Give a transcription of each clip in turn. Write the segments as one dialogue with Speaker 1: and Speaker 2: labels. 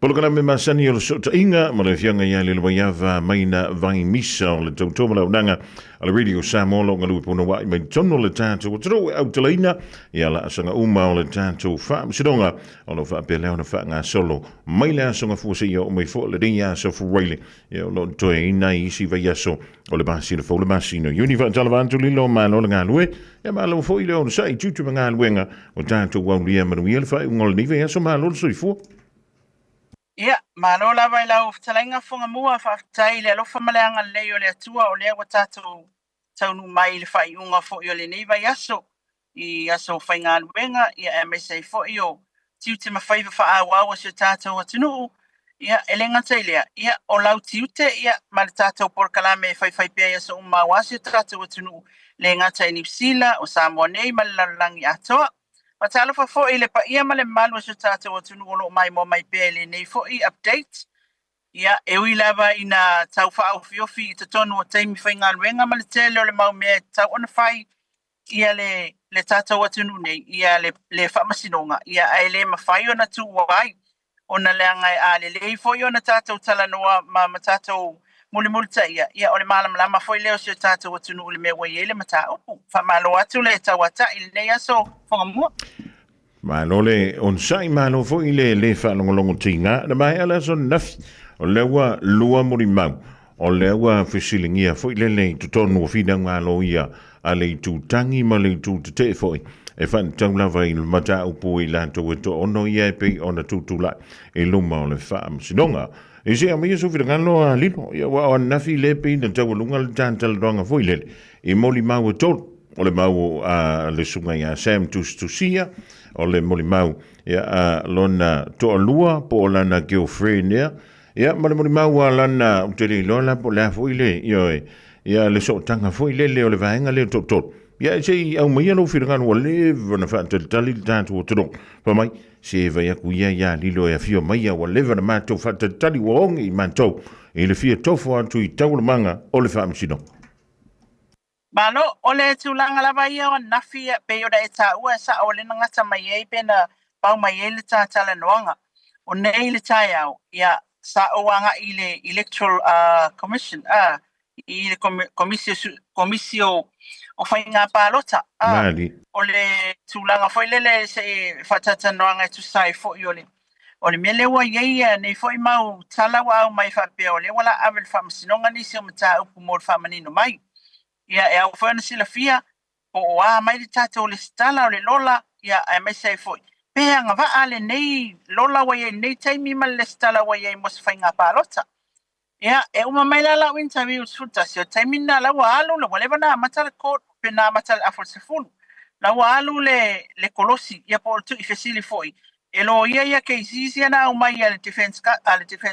Speaker 1: Polokana me masani o le sotainga ma le fianga ia le waiava maina vai misa o le tautoma launanga a le radio Samoa lo ngalu puna wai mai tono le tātou o taro au talaina ia la asanga uma o le tātou wha msidonga o lo wha peleo na wha ngā solo mai le asanga fuasa ia o mai fo le ringa sa fuwaile ia o lo toe ina isi vai aso o le basi le fo le masino univa talavantu lilo ma lo ngā lue ia ma lo fo i leo na sai tutu ma ngā luenga o tātou wau lia manuia le wha ungol nive aso ma lo soifua.
Speaker 2: Ia, malo la vai lau talainga fonga mua whaftai le alofa maleanga leo le atua o lea wa tātou taunu mai le whai unga fo i o le nei vai aso i aso whai ngā luenga ia MSA fo i o tiu te mawhaiva wha au au asio tātou atunuu ia elenga tailea ia o lau tiu te ia ma le tātou porkalame whai pia aso umau asio tātou atunuu le ngata i Nipsila o Samoa nei ma le lalangi atoa. Matalo fa fo ile pa ia male malu so tata o tunu lo mai mo mai pele nei fo I update ia e ui lava ina tau fa au fiofi te tonu o taimi whainga luenga ma le tele o le mau mea tau ona whai ia le tata o tunu nei ia le whamasinonga ia ai le mawhai ona tu wai ona le angai a le fo i ona tata o tala noa ma tata o muli ia ia o le malam lama foi leo se tata o tunu le me wai ele mata o fa malo atu le tawata il nei aso fonga mua.
Speaker 1: Malole on sai malo fo ile le fa longo tinga na mai ala so naf o lewa lua mori mau o lewa fisilingia fo ile le tonu fina ngalo ia ale tu tangi male tu te fo e fan tau lava I mata upo I lanto to ono ia pe ona tu la e luma o le fa sinonga e se amia so fina ngalo a lipo ia wa on nafi le pe na tau lunga le tantal ronga fo ile e moli mau to o le mau a le sunga ia Sam tu sia o le moli mau ia lona to lua po lana girlfriend ia ma le moli mau lana utele lola po la foile ia le so tanga foile le o le vaenga le tot ia sei au mai no fira kan wale na fa tali tanto to pa mai se va ia ku ia lilo ia fio mai ia wale na ma to fa tali wong I manto e le fia tofo atu I tau manga o le fa msino.
Speaker 2: Malo ole tulanga lava ia o nafi pe o da eta ua sa o le ngata mai e pena pau mai e le tala noanga o nei le tai au ia sa o anga I le electoral commission I le komisio o whainga palota o le tulanga foi lele se fatata noanga tu sai fo I o le mele wa ia nei foi mau tala wa au mai fa pe o le wala avel fa msinonga ni se mata upu mo fa manino mai ia e au fana sila fia o a mai le tata o le stala o le lola ia e mai sei foi pe anga va ale nei lola wa ia nei taimi ma le stala wa ia mos fainga palota ia e uma mai la interview suta se taimi na la wa alu le wale na matal court pe na matal afol se fulu la wa alu le kolosi ia po tu I fesili foi e lo ia ke sisi na o mai le defense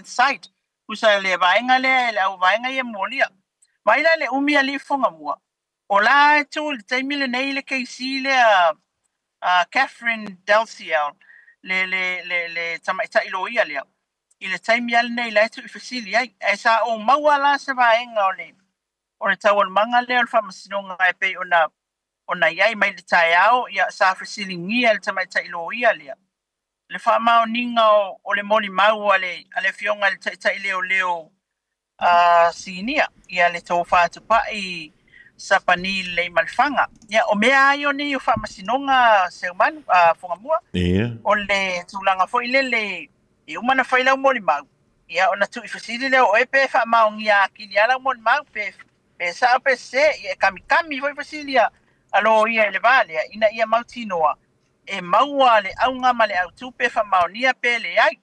Speaker 2: side usa le vainga le au vainga ia molia mai la le umi ali fonga mua o la tu le taimi le nei le keisi le Catherine Delciel le tamaita ilo ia le I le taimi al nei la tu I fesili ai e sa o mawala se vaenga o le tawal manga le o le whamasinonga e pe ona iai mai le tai au ia sa fesili ngia le tamaita ilo ia le whamao ninga o le moli mau ale fionga le tai leo sinia ia le tau whātupa I sapani le malfanga ia o mea ai o ni o whamasinonga seumanu whangamua o le tulanga fo le I umana whailau moli mau ia ona tu I fasili leo o e pe whamao ngia kini ala moli mau pe sa pe se ia kami fo I fasilia alo ia le vale ina ia mautinoa e maua le aunga ma le au tupe whamao nia pe le ai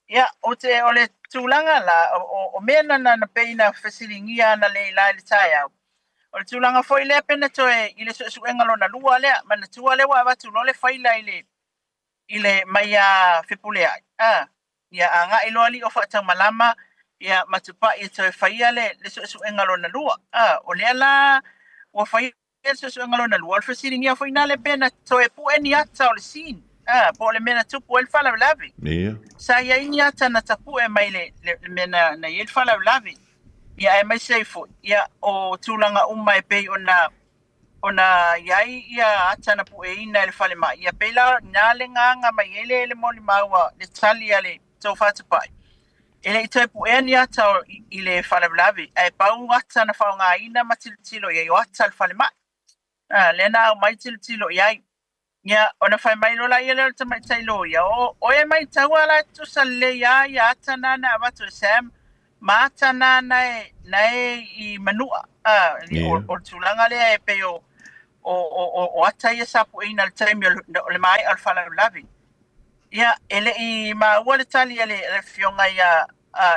Speaker 2: ia o le tulanga la o mena na peina fasilingia na le tai au o le tulanga foi le pena toe I le suenga lona lua le mana tua le wa watu lo le faila I le mai fepule ai ia anga I lo ali o fata malama ia matupa I toe faia le suenga lona lua o le ala o faia suenga lona lua fasilingia foi na le pena toe pu eni ata o le sin po le mena tupu el fala lavi sa ia inia tana tapu e mai le mena na el fala lavi ia e mai seifo ia o tulanga umma e pei ona iai ia atana pu e ina el fale mai ia pela na le nganga mai ele moli maua le tali ale tau whatupai. Ele I toi pu eni ata I le whalawlawe, ai pau ata na whaunga ina matilitilo ia I ata le whalema. Lena au mai tilitilo iai. Ia, ona whai mai lola ia leo tamai tailo ia. O e mai tawala tu sa le ia ia ata nana avatu Sam. Mata nana I manua. O tulanga lea e peo o ata ia sapu ina le taimi o le mai al whalawlawe. Ia, ele I maua le tali ele fionga ia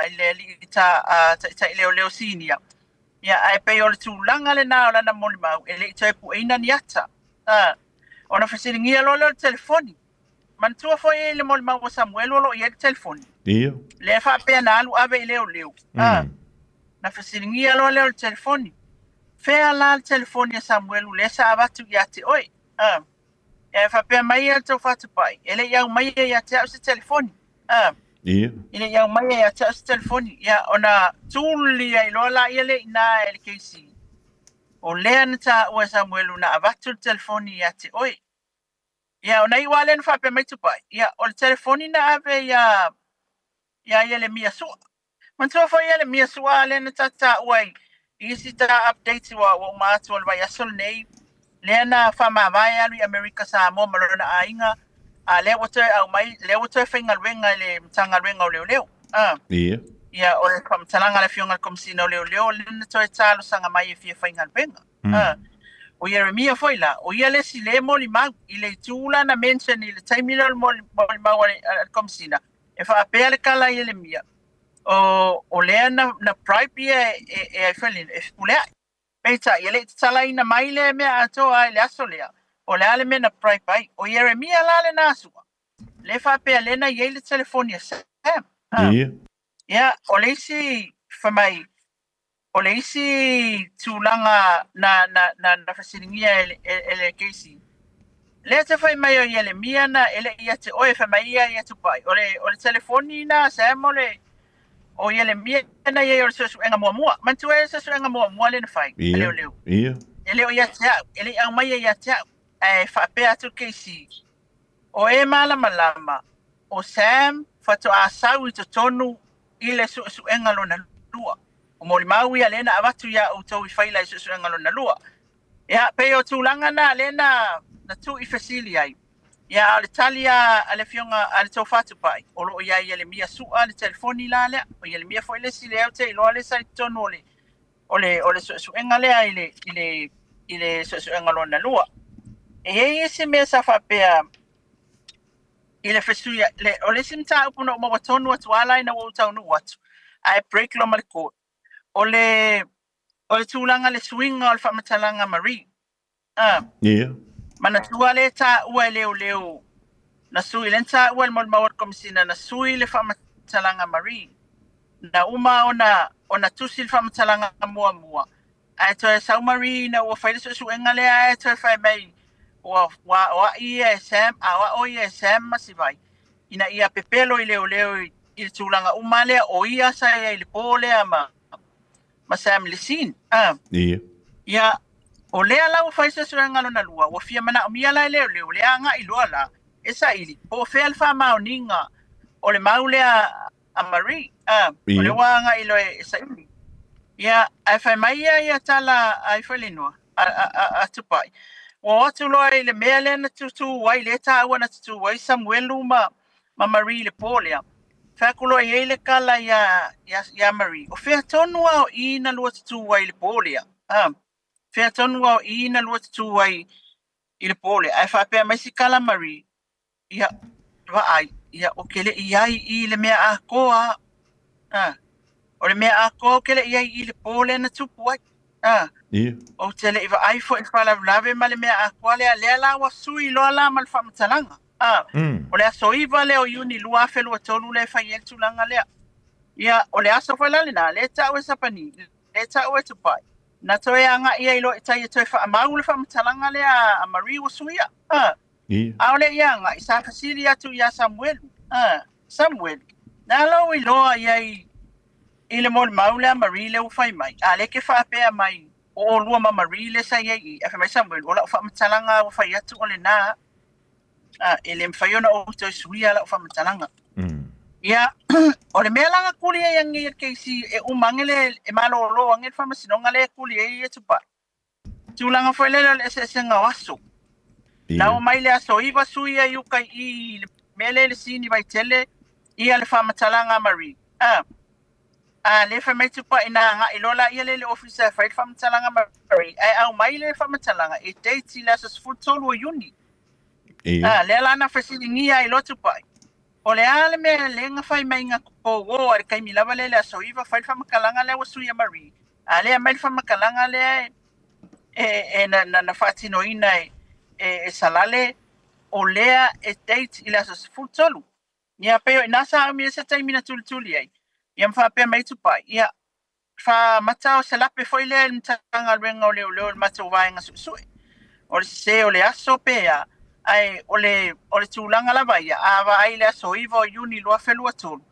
Speaker 2: ele li ta leo sini ia. Ia, ai peo le tulanga le nao lana moli mau. Ele I taipu ina ni ata. Ona fasiringia lo le telefoni. Mantua foi le mol mau Samuel lo ia le telefoni.
Speaker 1: Ia.
Speaker 2: Le fa pe na alu ave leo. Na fasiringia lo le telefoni. Fea la le telefoni Samuel le sa avatu ia te oi. E fa pe mai e to fatu pai. Ele ia mai ia te au se telefoni.
Speaker 1: Ia.
Speaker 2: Ele ia mai ia te au se telefoni. Ia ona tuli ai lo la ia le ina ele keisi. O lea na ta ua Samuelu na avatu le telefoni ia te oi. Ia, ona iwa le na whape mai tupai. Ia, o le telefoni na ave ia le mia sua. Mantua fo ia le mia sua le na ta ua isi ta update wa maatu al vai asol nei. Lea na whama vai alu I Amerika sa mo malona a inga. Le wato au mai, le wato whainga luenga le mtanga luenga o leo.
Speaker 1: Ia.
Speaker 2: Ia, o le mtalanga le fionga komsina o leo, le na toi talo sanga mai e fia whainga luenga. O Yeremia foi la, o ia le si le moli mau, I le tūla na mention I le taimina le moli mau al komsina. E wha apea le kala I le mia. O lea na pripe e ai whalin, e ulea. Peita, ia le tala ina mai le mea atoa ai le aso lea. O lea le mea na pripe ai. O Yeremia la le nasua. Le wha apea le na iei le telefonia Sam.
Speaker 1: Ia.
Speaker 2: Ia, o le isi whamai. O le isi tūlanga na fasiringia ele keisi. Le te whai mai o ele mia na ele ia te oe whamai ia tupai. O le telefoni na Sam o ele mia na ia o le susu enga mua. Mantu e susu enga mua le na whai.
Speaker 1: Ia.
Speaker 2: Leo.
Speaker 1: Ia.
Speaker 2: Ele o ia te au. Ele au mai ia te au. E whapea atu keisi. O e malama. O Sam whatu a sau I to tonu I le susu enga lo na lua. O mori mau ia lena avatu ia o tau I whaila I susu engalo na lua. Ia, peo tūlanga na lena na tu I fasili ai. Ia, ale talia, ale fionga, ale tau whatu pai. O loo ia le mia sua, ale telefoni la lea. O ia le mia fo ile si leo te ilo ale sai tonu ole susu engalea ile susu engalo na lua. E ese mea sa whapea ile fesuia, ole simta upuna umawa tonu atu ala ina wau tau nu watu. Ai break lo maliko. O le tūlanga le swinga o le whamatalanga Marie.
Speaker 1: Ia.
Speaker 2: Mana tua le ta ua leo. Na sui le ta ua le mawar komisina na sui le whamatalanga Marie. Na uma ona tusi le whamatalanga mua. Ai toi sau Marie na ua whaile su enga le ai toi whai mai. Wa ia Sam, wa ia Sam masivai. Ina ia pepelo I leo I le tūlanga uma lea o ia sa ia I le pōle ama. Masam lisin.
Speaker 1: Ia.
Speaker 2: Ia o lea lau faisa suranga na lua. Wa fia mana o mia la leo lea nga I lua la. Esa ili. Po fe alfa mao ninga. O le mau lea a Marie. O le wa nga ilo esa ili. Ia ai fai mai ia tala ai whalinua. A tupai. Wa atu loa I le mea lea na tutu wai le ta awa na tutu wai Samuelu ma Marie le polea. Whakulo I ele kala ia Marie. O whea tonua o ina lua tutu wai le polea. Whea tonua o ina lua tutu wai I le polea. Ai whapea maisi kala Marie. Ia, waai. Ia, o kele iai I le mea a koa. O le mea a koa kele iai I le polea na tupu wai.
Speaker 1: Ia.
Speaker 2: O tele iwa ai fo I whalaulave ma le mea a koa lea la wa sui loa la ma le whamatalanga. O le aso iwa leo yuni lua felu atolu le whai el tulanga lea. Ia, o le aso whailale na, le tau e sapani, le tau e tupai. Na toe anga ia ilo e tai e toe wha amau le whamatalanga lea a Marie wa suia.
Speaker 1: Ia.
Speaker 2: A ole ia anga, I sa fasili atu ia Samuel. Samuel. Na lo I loa ia I le mol maule a Marie le ufai mai. A le ke whaapea mai. O lua ma Marie le sa iei. A whamai Samuel, o la whamatalanga ufai atu o le na. Ele mwhaiona o toi suia la whamatalanga. Ia o le mea langa kuli e angi e keisi e umangele e malo lo angi fa masinonga le kuli e tupa. Tulanga foi le se nga waso. Na o mai le aso iwa sui e yuka I mele le sini vai tele ia le fa matalanga mari. Le fa mai tupa ina nga ilola ia le officer fa fa matalanga mari. Au mai le fa matalanga e date la sa futolo o yuni. Le la na fa sini ia ilo tupa. O le ale me lenga fai mai nga ko o ar kai mi lava le aso iwa fai fa makalanga le wasu ia mari. Ale mai fa makalanga le na fatino ina e salale o lea e date ila so futolu. Ia peo ina sa mi se tai mina tultuli ai. Ia mfa pe mai tupai. Ia fa matao se lape foi le mtanga renga o le matao vaenga sui. O le se o le aso pea ai o le tulanga la vai ava ai le aso ivo yuni lo felua tolu.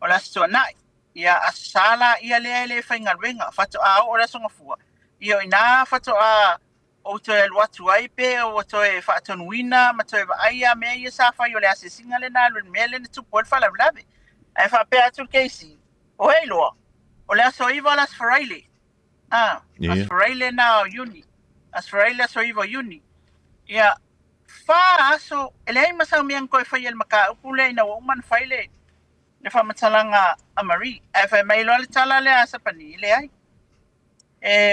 Speaker 2: O le aso nai. Ia asala ia le fainga renga fato a o le songa fua. Ia ina fato a o te watu ai pe o to e whaatonuina ma to e aia mea ia sa whai o le ase singa le nā lun mea le na tupu al whala ulawe. Ai wha pe atu keisi. O hei loa. O le aso iwa las wharaile. As wharaile na o uni. As wharaile aso iwa uni. Ia wha aso ele ai masau mea koe whai el maka upule ina wa uman whaile le whamatalanga a Marie. Ai whai mai loa le tala le asa pani le ai.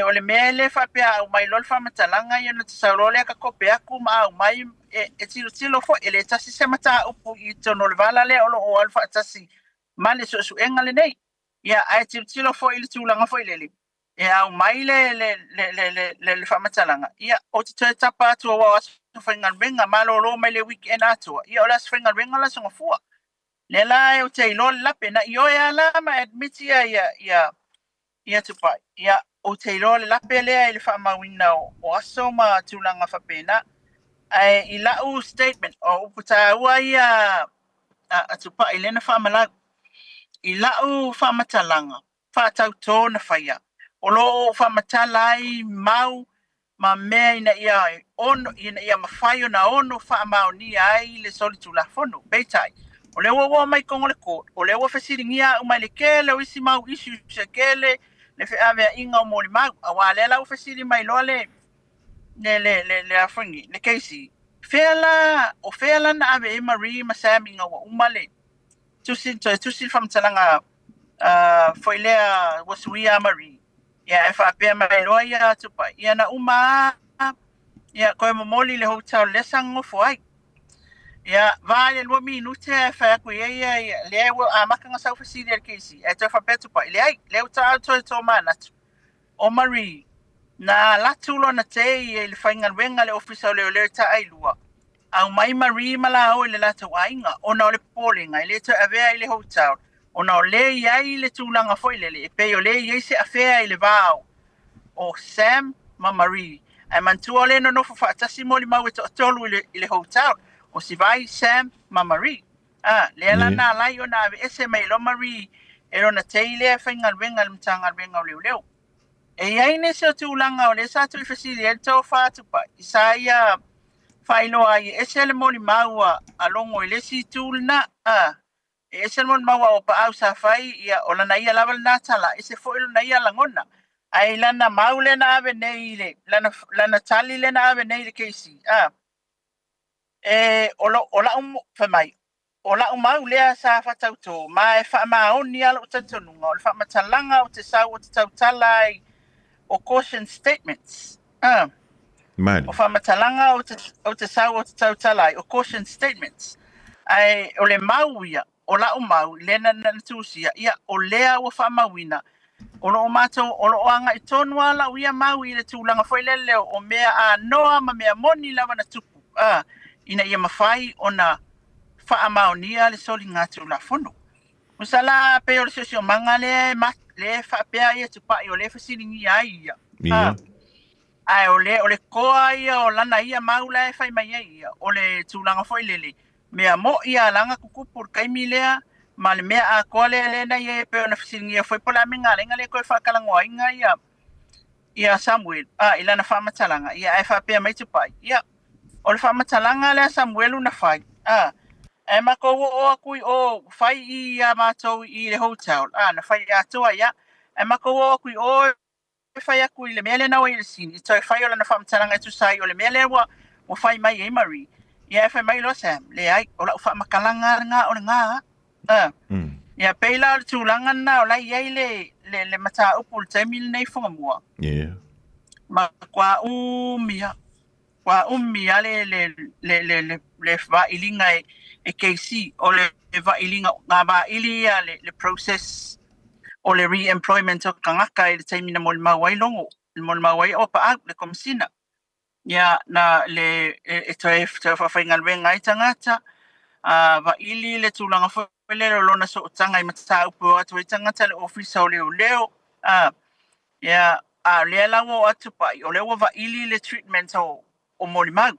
Speaker 2: O le mea le fa pea o mai lol fa matalanga ia na tsauro le ka kope aku ma o mai e tilo fo ele tasi se mata upu I tono le vala le o alfa tasi ma le so enga le nei ia ai tilo fo ile tulanga fo ile e au mai le fa matalanga ia o te tapa tu o was fa ngal ma lo mai le weekend atu ia o las fa ngal la so fo le la o te lol la pena io ia la ma admit ia tupai ia o te ilo le lape lea I le whaamawina o aso ma tūlanga whapena. I lau statement o uputa ua ia a tupai lena whaamalau. I lau whaamatalanga, whaatau tō na whaia. O lo whaamatalai mau ma mea ina ia ono, ina ia mawhaio na ono whaamau ni ai le soli tūlafono, beitai. O le ua mai kongo le kōt, o le ua whasiringia umai le kele o isi mau isu se kele, le fe ave inga o moli mau a wale la ofesiri mai lo le afungi le keisi fela na ave Marie masami nga wa umale tusin fam talanga foi le wasuia Marie ya fa pe mai lo ya tupa ya na uma ya ko moli le hotel le sango foi ya vale lo minute fa ko ya le a makanga sa ofesiri le keisi e te fa petu pa le hotel to manat o Marie na latulo na te le fainga wenga le ofisa le ta ailua au mai Marie mala o le lata wainga o na le polinga le ta ave le hotel o na le ai le tulanga foi le pe o le ye se afea le vao o Sam ma Marie ai mantua le no fa tasi moli mau to tolu le hotel o si vai Sam ma Marie le la na lai o na ese mai lo Marie ero na te le fainga wenga le mtanga wenga le e ai ne se tūlanga o le sa tu fasili e tau whātupa I saia whaino ai e se le moni maua alongo I le si tūlna e se le moni maua o pa au sa whai ia o lana ia lawal nā tala e se fo ilo na ia langona ai lana mau le na ave nei le lana tali le na ave nei le keisi o la whamai o la mau lea sa whatau tō ma e whaamaoni ala o tatonunga o le whaamatalanga o te sau o te tautalai o caution statements. O whamatalanga o te sau o te tautalai, o caution statements. Ai, o le mau ia, o la o mau, lena na tūsia, ia o lea o whamawina. O lo o mātou, o lo o anga I tonu ala uia mau I le tūlanga foi leo o mea a noa ma mea moni lawa na tupu. Ina ia mawhai o na whaamaonia le soli ngā tūla fono. Usala pe o le sosio manga le whapea ia tupai o le whasiringi ai ia. Ai o le koa ia o lana ia maula e whai mai ia o le tūlanga foi lele. Mea mo ia langa kukupur kaimi lea ma le mea a koa le na ia pe o na whasiringi ia foi pola minga lenga le koe whakalangoa inga ia Samuel. Ilana whamatalanga ia e whapea mai tupai. Ia o le whamatalanga le Samuelu na whai. E mako o akui o fai I a mātou I le hotel. Na fai atua ia. E mako o akui o fai akui le mele na o I le sini. Toi fai o lana whamtaranga tu sai o le mele wa fai mai e mari. Ia fai mai lo Sam. Le ai o la ufa makalanga nga o le ngā. Ia peila le tūlanga na o lai iai le mata upu le taimil nei whangamua.
Speaker 1: Yeah.
Speaker 2: Ma kwa umia. Kwa umia le whailinga e KC o le whailinga ngā whaili le process o le re-employment o kangaka I le taimina mo le mawai longo. Mo le mawai o pa le komisina. Ia na le e toe whawhainga luenga I tangata. Whaili le tūlanga whawele lona so tanga I mata upu atu I tangata le ofisa o leo. Ia lea lango atu pai o leo whaili le treatment o molimau.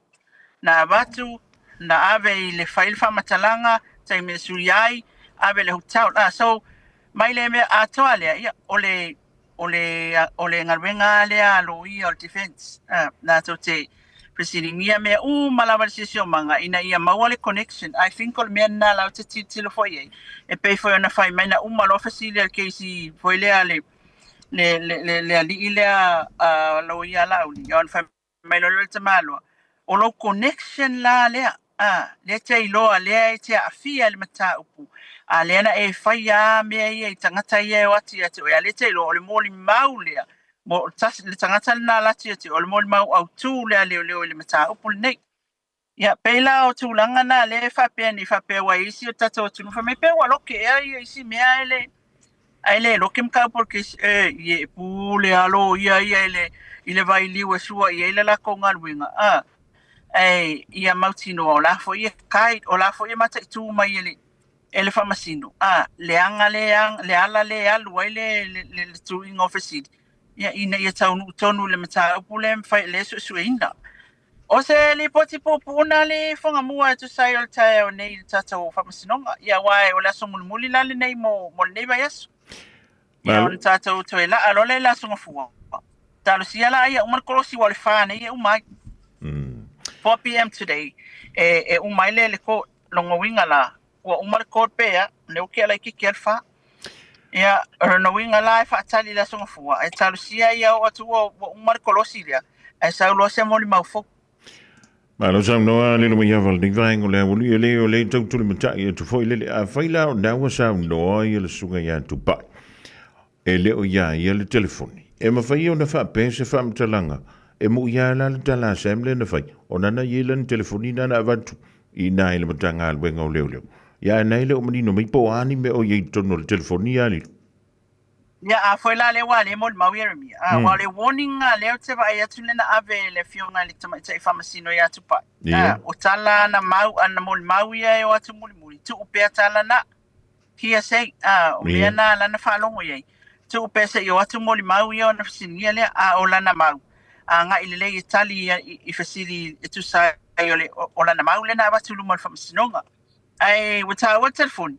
Speaker 2: Na watu na ave I le whailwha matalanga tai me suriai ave le hotau. So mai le me atoa lea ia o le ngarwenga lea lo I o defense. Na to te presidengia mea malawa sisio manga ina ia mawale connection. I think ol mea na lau te tilo fo ye. E pei fo na fai mai na malo fasili al keisi fo lea le ali lea lo ia lau ni. Ia fai mai lo te malo. O lo connection la lea. Le te iloa lea te afia le mata upu. Lea na e fai mea ia I tangata ia o ati ati o ia le te iloa o le moli mau lea. Mo le tangata na lati ati o le moli mau au tū lea leo le mata upu le nei. Ia peila o tūlanga na le whapea ni whapea wa isi o tata o tunu whame pea wa loke ea ia isi mea ele loke mkau porque ie pule alo ia ile vai liwa sua ia ile la ko ngaluinga. Ia mautino o la fo ia kai o la fo ia mata tu mai ele famasino le anga le ala le alu ai le tuing office ia ina ia tonu le mata pule fai le suina o se li poti popuna le fonga mua tu sai o tai o nei tata o famasino ia wai o la somulmuli la le nei mo nei vai aso ia on tata o to la alo le la songa fuwa talo sia la ia umar kolosi wal fa nei umai 4 p.m. today umai le ko longo winga la wa umar ko pea le o ke la ki kelfa ia no winga la fa tali la songa fuwa e talo sia ia o tu o umar kolosi ia e sa lo se mo li mafo
Speaker 1: ma lo sang no le lo ia val ding vai ngole o le tu tu le mata ia tu foi le a faila na wa sa no ia le sunga ia tu pa e le o ia le telefoni e ma fai ona fa pense fa mtalanga e mo ia la tala semble na fai ona na ia le telefoni na avantu I nai le matanga al wenga o leo. Ia nai le o manino mai po ani me o ia tono le telefonia li.
Speaker 2: Ia foi la le wale mo mau yeremi. Wale warning le o te vai atu na ave le fionga le tama te famasino ia tu pa. O tala na mau ana mo mau ia e o atu muli. Tu upe tala na kia sei o mea na lana whalongo iei. Tu upe se I o atu moli mau ia o na fasinia le o lana mau. Nga ilele I tali I fasili e tu sai o lana mau le na watu lumal famasinonga. Ai wata o telefoni.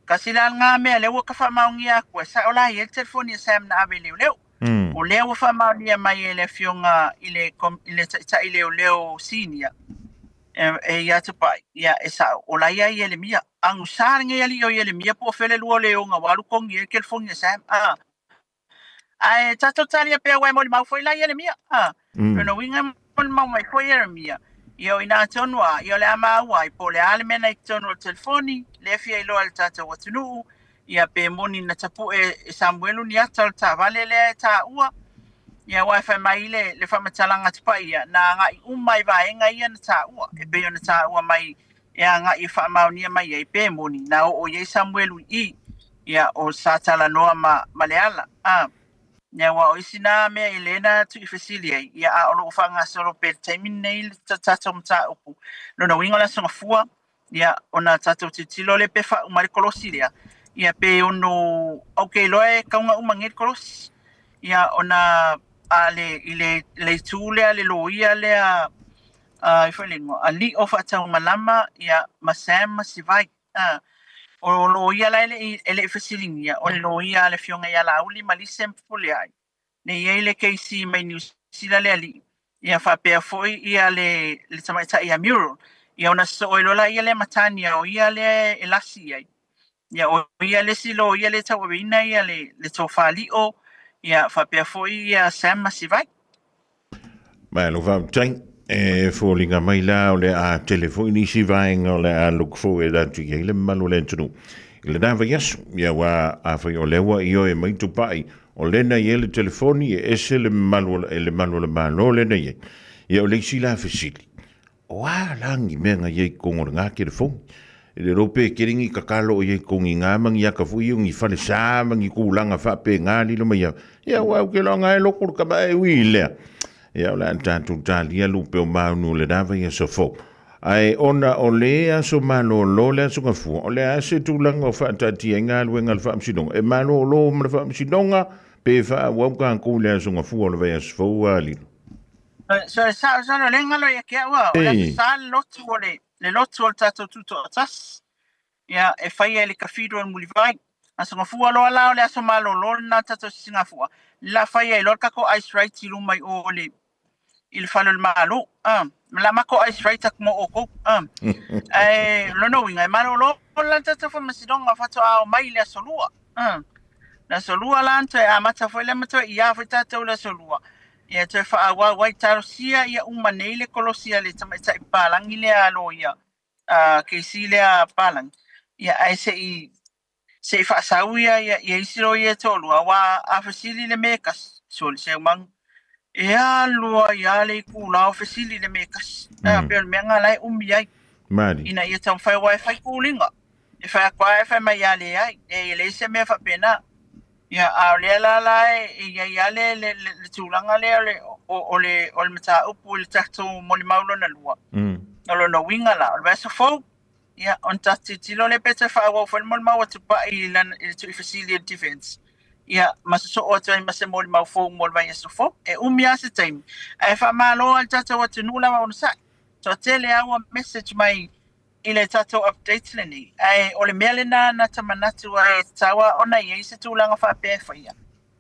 Speaker 2: Kasi la nga mea le waka whamaungi a kua. Sa o la I telefoni a Sam na awe leo. O leo whamaungi a mai le fionga ile ta ile o leo sinia. Ia te pai. Ia e sa o la ia I le mia. Angu sāringa ia li o ia le mia po whele lua leo nga walu kongi e kelfongi a Sam. Ai tato tali a pea wai moli mau foi la ia le mia. Rena winga moli mau mai foi ia le mia. Ia ina tonua, ia le ama wai po le ale mena I tono telefoni, le fia ilo al tata watunu, ia pe moni na tapu e Samuelu ni ata ta vale le ta ua. Ia wifi mai le whamatalanga tupa ia, na ngai umai vaenga ia na ta ua, e pe ona ta ua mai, ia ngai whamaunia mai e pe moni, na o ye Samuelu ia o satala noa ma leala. Ia wa o isina mea Elena tu I fasilia ia a olo whanga solo pe taimin nei le tatato mta upu. Lona winga la songa fua, ia ona tato titilo le pe wha umari kolosi lea. Ia pe ono, okay loe kaunga umangir kolosi. Ia ona le tūlea le loia lea, a li ofa tau malama, ia masama sivai. O lo ia la ele fasilingia o lo ia le fionga ia la uli malise mpule ai ne ia le keisi mai New Zealand le ali ia fa pe foi ia le tamaita ia mural ia ona so ilola ia le matania o ia le elasi ai ia o ia le silo ia le tawina ia le tofalio ia fa pe foi ia Sam Masivai
Speaker 1: Mai lo va tang fo linga mai la o le a telefoni si vainga o le a look fo e da tu le malo le tunu le dava yes ia wa a fa o le wa io e mai tu pai o le na ye le telefoni e ese le malo le malo le na ye ia o le si la fasili wa langi menga ye kongor nga ke fo le rope kiringi kakalo ye kongi nga mangi ya ka fu yungi fa le sa mangi kulanga fa pe nga li lo mai ia wa ke lo nga e lo kur ka ba e wi le ia o le tātou tālia lupe o maunu le dawa ia sofo. Ai ona o lea so malo lo le aso ngafua. O le ase tūlanga o whaatatia ngā luenga le whaamsidonga. E malo lo ma le whaamsidonga pe wha wauka kou le aso ngafua o le vai aso fau a lino.
Speaker 2: so sa le ngalo ia ke wa o le sa lotu o le lotu o tātou tuto atas ia e whaia le kafido en mulivai aso ngafua lo ala o le aso malo lo na tātou singafua la whaia i lorka ko ice right i lumai o le il falo il malo la mako ice right ak mo oko ai lo no winga malo lo la tata fo masidonga fato a mai le solua la solua la ante a mata fo le mata ia fo tata la solua ia te fa wa wai tarosia ia umane le kolosia le tama tai palangi le alo ia ke si le palang ia ai se fa sauia ia isiro ia tolu wa a fasili le mekas sol se mang ia lua ia le kula o fasili le mekas pe me ngala ai
Speaker 1: Mari.
Speaker 2: ina ia tau fai wifi kulinga e fai kwa e fai mai ale ai e le se me fa pena ia a le la ia le tulanga le o le mata upu le tatu moli maulo na lua lo no winga la o so fo ia on tatu tilo le pete fa wa fo mol mau tu pa i lan tu facility defense ia maso o tai mas mol mau fo mol vai so fo e umia se time e fa malo al tatu wa tu nula wa sa so tele a message mai ile tatu update le ni ai o le mele na tamanatu ai tawa ona ia se tulanga fa pe fa ia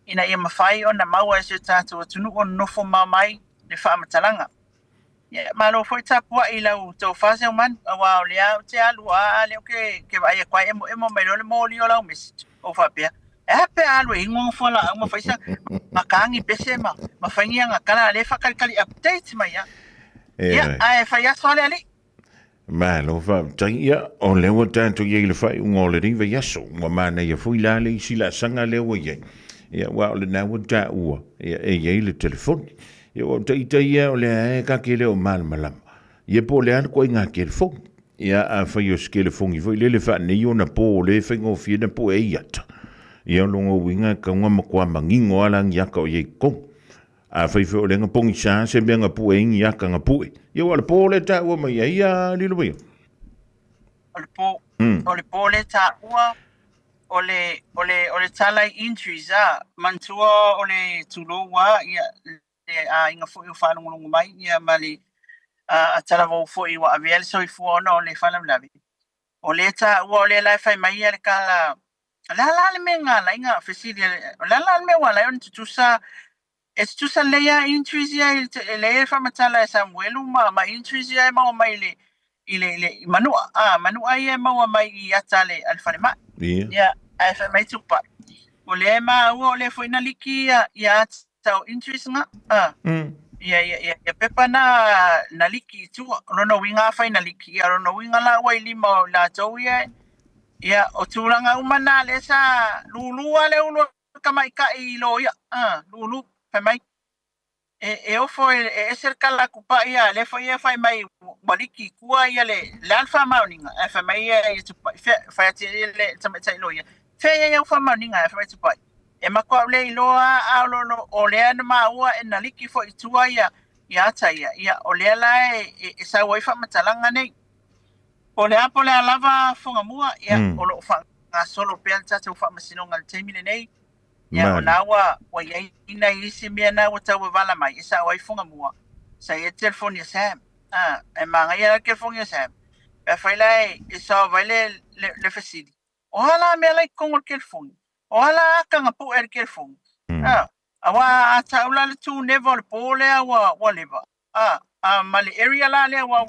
Speaker 2: ina ia mafai ona maua se tatu tunu on nofo mai le fa matalanga ia malo foi tapua i lau tau fase man wa le te alu a le ke vai kwa emo mai le moli o lau mes o fa pe pe alu i ngo fola ma faisa makangi pese ma fainga ngakala le fa kali update mai ia ai fa ya sole ali
Speaker 1: Malo fa ia o le wa tanto ye le fai un le riva yaso ma mana ia foi la le sila sanga le wa ye ia wa le na wa ta ua ia ye le telefoni ia o te ia o le ka ke le o mal malam ia po le an ko inga ke le fon ia a fa yo skele fon i foi le fa ni ona po le fa ngo fi na po e ia ia longo winga ka ngwa kwa mangingo ala ya ka ye ko a fai fo le nga pongi sa se be nga pu en ya ka nga pu ia wala po le ta wa mai ia li lo bai
Speaker 2: o le po le ta ua o le tala injuries mantua o le tulo wa ia a inga fo fa ngulungu mai ia mali a tala vo fo i wa avel so i fo no le fa lavi o le ta o le la fa mai ia le kala la le menga la inga facility la me wa la on tusa es tusa le ya injuries ia le fa matala Samuel ma injuries ia ma mai le ile manu ia ma mai ia tale al fa ma ia ai fa mai tupa o le ma o le fo ina liki ia tau injuries nga ia pepa na liki tu no winga fa ina liki no winga la wa lima la tau ia o tulanga umana le sa lulu ale ulo kamai ka i lo ia lulu fa mai e o fo e cerca la kupa ia le fo ia fa mai maliki kua ia le alfa mauninga fa mai ia tu fa ti le tama tai lo ia fe ia fa mauninga fa tu pai e ma ko le lo a lo o le ana ma ua e na liki fo itua ia ta ia o le la e sa wai fa matalanga nei o le apo le lava fonga mua ia o lo fa solo pe tatu fa masino ngal temile nei ia o nawa wa ia ina isi mea na wa tau vala mai isa wai funga mua sa ia telefoni Sam e manga ia telefoni Sam pe fai lai isa vai le fasili o hala mea lai kongol telefoni o hala kanga pu telefoni awa ta ula le tu never le pole wa leva mali area la le wa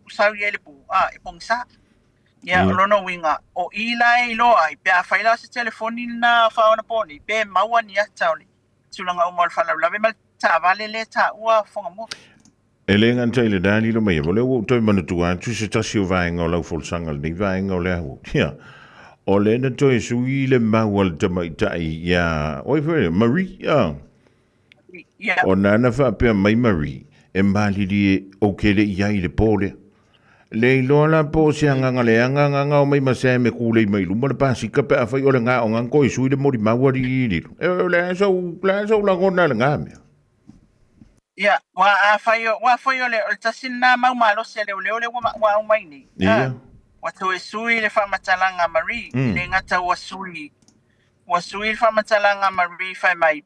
Speaker 2: sa ye le pu e pongsa ya lono winga o ila lo ai pe a faila se telefoni na fa ona poni pe mawani ya tauli tulanga o mal fala la be mal ta vale le ta ua fonga mo
Speaker 1: ele ngan tele dali lo mai vole o toi manu tu an tu se tasio vai ngol fol sangal ni vai ngol le ho ya o le na toi sui le mawal te mai tai ya oi fe Marie
Speaker 2: ya
Speaker 1: o nana fa pe mai Marie e mali di o kele ia i le pole le lola po se anga o mai mase me kule mai lu mo pa si ka pe fa o le nga o ngan ko sui le mo di mawari di le so la ngona le nga me
Speaker 2: ya wa fayo le tasin na mau malo se le wa mai ni
Speaker 1: ia
Speaker 2: wa to sui le fa matalanga Marie le ngata wa sui le fa matalanga Marie fa mai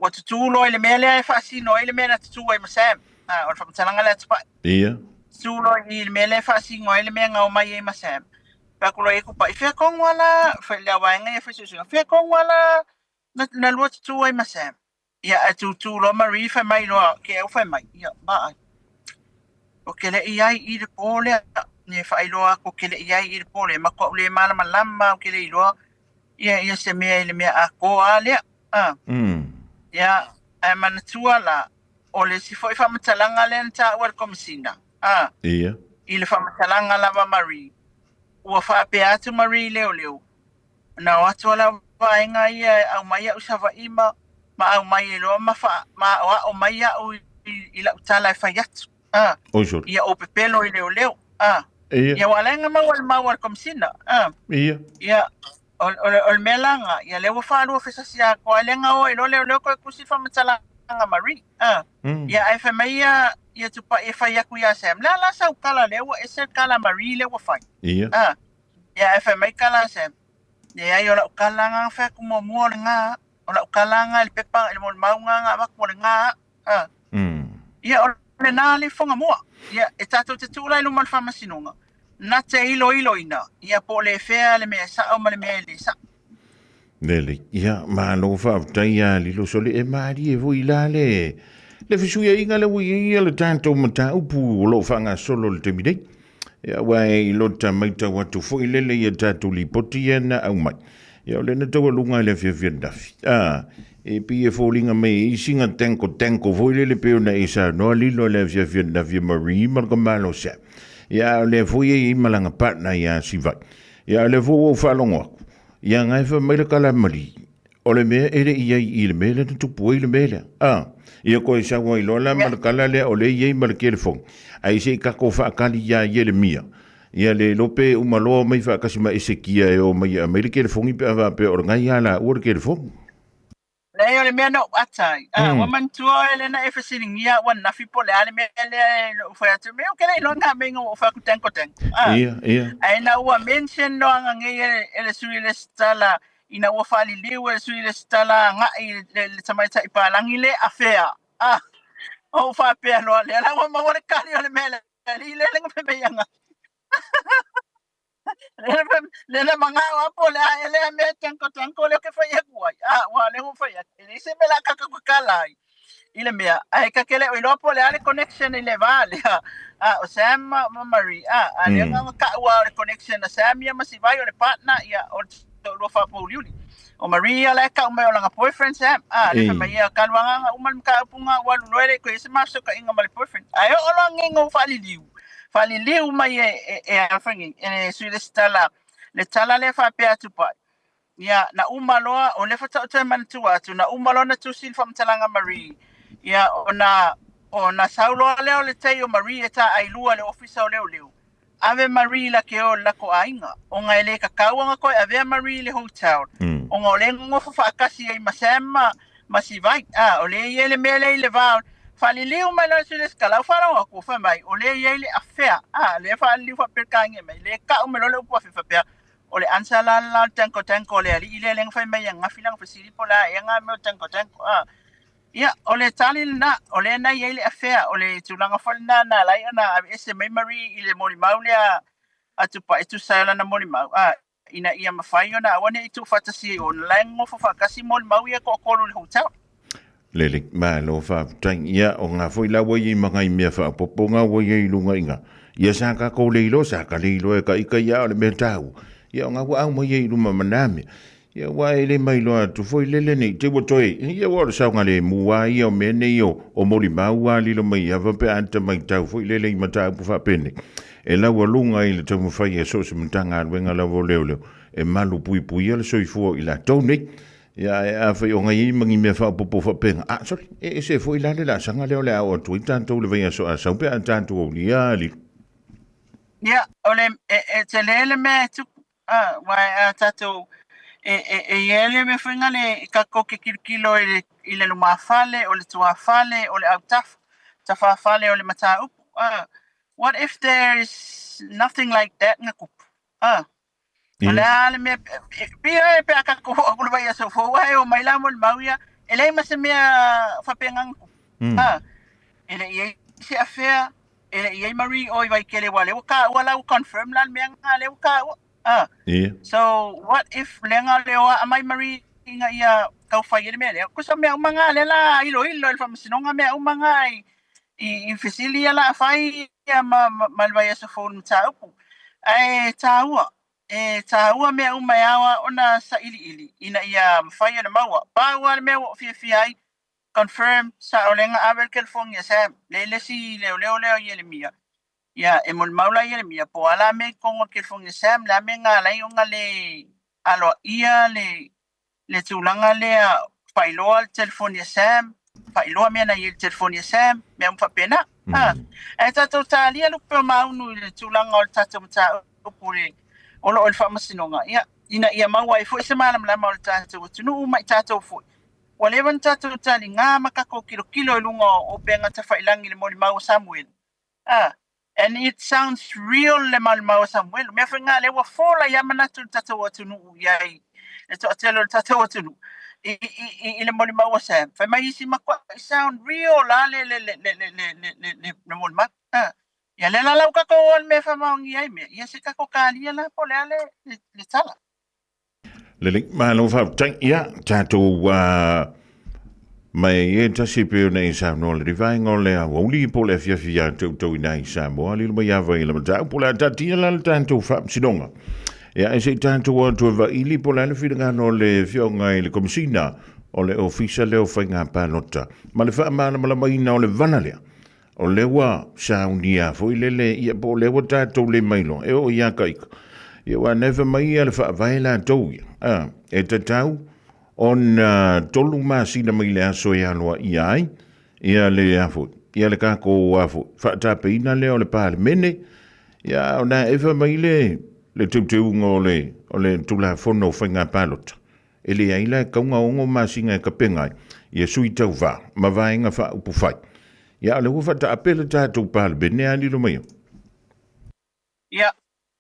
Speaker 2: wa tutulo ile mele fa si no ile mele tutu wa masam o fa matalanga le tpa
Speaker 1: ia
Speaker 2: tulo ile mele fa si ngo ile me ngau mai masam pa kulo e ku pa fe kong wala fa le wa ngai fa su fe kong wala na lo tutu wa masam ya tu lo Marie fa mai lo ke o fa mai ya ba o ke le ia i le pole ne fa ilo ko ke le ia i le pole ma ko le mala malama ke le ilo ia se me le me a ko ale ya e man tuala o le si foi fa matalanga le ta wa komisina
Speaker 1: ia
Speaker 2: i le fa matalanga la ba Marie o fa pe atu Marie leo na watu la va inga ia au mai u sava ima ma au mai lo ma fa ma o mai au i la tala fa yat
Speaker 1: Ojur.
Speaker 2: ia o pepelo i leo
Speaker 1: Ia.
Speaker 2: ia wala nga ma komisina ia o melanga ia le fa lo fa sia ko lenga o lo leo ko kusi fa matalanga Marie ia ai fa mai ia tu pa e fa ya ku ya sem la sa kala le o ese kala Marie le wa fa
Speaker 1: ia
Speaker 2: ia ai fa mai kala sem ia yo la kala nga fa ku mo nga o la kala nga le pepa le mo maunga nga ba ko nga ia o le na le fonga mo ia e tato te tula lu mal fa masinunga na te ilo ina ia po le fea le me sa o le me le sa
Speaker 1: Lele, ia, ma lo fa tai ya li lo sole e mari e voi la le fisu ia inga le wi ia le tanto mata upu lo fa nga solo le temidei ia wai lo ta mai ta watu fo ile le ia tatu li potia na au mai ia le na to lunga le fia dafi e pi e fo linga mai i singa tenko vo ile le pe na isa no li lo le fia dafi Marie mar ko malo sa ia le fo ia i malanga partner ia si vai ia le fo fa longo ia ngai fa mai le kala mari o le mea ere ia i le mele tu tupu i le mele ia ko isa wa i lola ma le kala le o le ia i ma le kelefon ai se ka ko fa kali ia i le mia ia le lope umalo mai fa kasi ma ese kia e o mai mai le kelefon i pe ava pe o ngai ala o le kelefon
Speaker 2: le yo le me no atai wa man tu ele na e fasiling ia wa na fi po le ale me le fa tu me o ke le lo nga me ngo fa ku tenko
Speaker 1: ia
Speaker 2: ai na wa mention no nga nge ele sui le stala ina wa fali liwe sui le stala nga le tamai ta ipalangi le afea o fa pe lo le la wa ma wa le kali le mele le nga pe yanga le manga wa po le ele me tenko le ke fa ye kuai wa le ho fa ya le se me la ka ka kalai ile mea ai ka kele o lopo le ale connection ile vale o Sam ma Marie ale nga ka wa connection na Sam ya masi vai o le partner ya o lo fa po liuli o Maria le ka me o nga boyfriend Sam le fa mai ka wanga umal ka punga wa lo le ko ese maso ka inga mal boyfriend ai o lo ngingo fa liu mai e afangi e su le stala le tala le fa pe atu pa ya na umaloa o le fa ta man tu atu na umaloa na tu sin fam talanga Marie ia ona saulo leo le tei o Marie ta ai lua le ofisa o leo ave Marie la ke o la ko ainga o nga ele ka kaua ko ave Marie le hotel o nga le ngo fa kasi ai masema masivai o le ele mele le va fali leo mai la sile skala fa la ko fa mai o le ele affair le fa li fa per kange mai le ka o me lo po fa pe o le ansala la tanko le ali ile le fa mai nga filang fa sili pola nga me tanko ia o le tali na o le na ile affair o le tulanga falna na lai ana ese memory ile moli maulia atu pa itu sala na moli mau ina ia mafai ona wane itu fatasi o lengo fa kasi moli mau ia ko ko le hotel
Speaker 1: Lele malo fa tang ia o nga foi la wai mangai mea fa poponga wai lunga inga. Ia sa ka ko leilo sa ka leilo e ka ika ia o le mea tau. Ia nga wa au mai luma maname. Ia wa ele mai loa tu foi lele nei te wotoi. Ia wa sa nga le mua ia o mene o mori maua li lo mai ava pe anta mai tau foi lele i matau pu fa pene. E la wa lunga i le tamu fai e so se mtanga wenga la vo leo leo. E malu pui pui ala so i fuo i la tau nei. Ya fa o ngai mangi me fa popo fa penga sorry se foi la la sanga le le o tu tanto le venga so sa pe tanto o ya li
Speaker 2: ya ole te lele me tu wa tato ele me fenga le ka ko ke kilo ile lo mafale o le tua fale o le autaf ta fa fale o le mata up what if there is nothing like that ngakup ole ale me pia pe ka ko ko vai so fo wa o mai la mo mauia ele ma se me fa pengang ele ye se affair ele ye mari o vai kele wale ka wala confirm lan me ngale ka so what if lenga lewa amai mari inga ia kau fai me le ko sa me manga le la ilo el famisinonga me manga i fisilia la fai ia malvai so phone taupu taua mea umayawa ona sa ili ina ia mawhaia na maua. Pāua mea o fia confirm sa olenga Abel California sa lelesi leo i Elemia. Ia e mol maula i Elemia po ala me kongo California sa la me ngā lai o ngā le alo ia le tūlanga lea whailoa California Sam, whailoa mea na i California Sam, mea mwhapena. E tatou tālia lupe maunu i le tūlanga o le tatou mta upure olo o le whamasinonga. Ia maua i fwoi se malam lama o le tatou tunu mai tatou fwoi. Wa lewan tatou tali ngā makako kilo i lunga o penga ta whailangi le moli mau Samuel. And it sounds real le mau Samuel. Mea fwoi ngā lewa fola ia manatu tatou tunu iai. E to atelo tatou tunu. I le moli mau Sam. Fai mai isi makwa, it sound real la le moli mau. Ia le lau kako o me fa maungi ai me. Ia se kako kālia la po le tala.
Speaker 1: le malo fa tang ia tato mai e tasi pe nei sa no le vai ngole a woli po le fia to nei sa mo ali mai ava ile mata po la tati la tanto fa sinonga. Ja, en se tanto o to va ili po la fi no le fionga ile komsina o le ofisa le ofinga palota. Ma le fa ma mai na o le vanalea. O lewa saunia foi lele ia po lewa tato le mailo e o ia kaika. Ia wa never mai ia le fa vaila to e te tau on tolu masina mai le aso ia loa iai ia le afu ia le kako afu fa tape ina le o le pale mene ia ona eva mai le tutu o le tula fono whainga palota e le aila kaunga ongo masinga e kapengai ia sui tau va ma vainga fa upu fai ia le ufa ta apele tātou pale bene ani lo mai
Speaker 2: Ia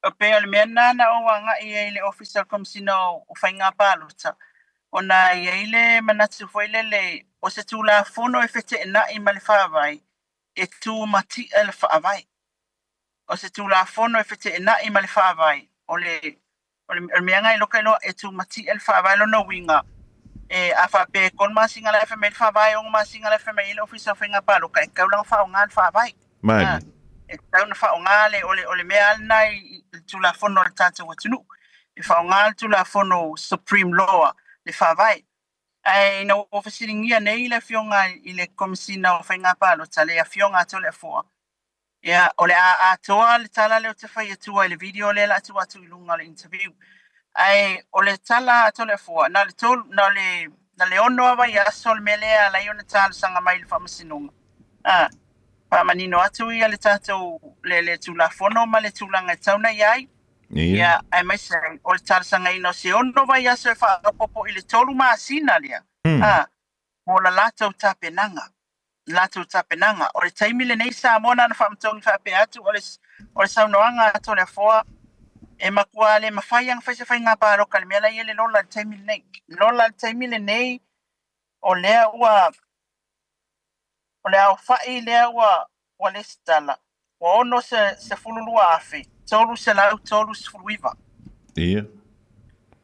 Speaker 2: o pe le mena na o wanga i le officer komsino o whainga palota. Ona i le manatu foilele o se tula fono e fete na i male whaavai e tu mati e le whaavai. O se tula fono e fete na i male whaavai o le meanga i loka ilo e tu mati e le whaavai lo no winga. E a whape kon masinga la FML whaavai o masinga la FML le officer whainga paloka e kaulang whaonga le whaavai.
Speaker 1: mai
Speaker 2: E tauna whaonga le o le mea alna i tula fono le tātou watunu. E whaonga le tula fono Supreme Law le whaavai. Ai no ofisiringia nei le fionga i le komisina o whainga palo tale a fionga to le fua. Ia o le a toa le tala le o te whai atua i le video le la atua atu i lunga le interview. Ai o le tala to le fua na le tol na le ono ava i asol melea la iona tala sanga mai le whamasinonga. Pa manino atu i le tātou le tulafono ma le tulanga tauna iai. Ia, ai mai se, o le talasanga ino se ono vai aso e whaapopo i le tolu maasina lea. Mo la lātou tāpenanga. Lātou tāpenanga. O le taimile nei sa mona na whaamtongi whaape atu, o le saunoanga ato le foa, e makua le mawhaiang whaise whai ngā pāroka le mea la i le lola le taimile nei. Lola le taimile nei, o lea ua, o lea o whai lea ua le stala. O ono se fululua afe. Tolu se lau, tolu se fuluiva.
Speaker 1: ia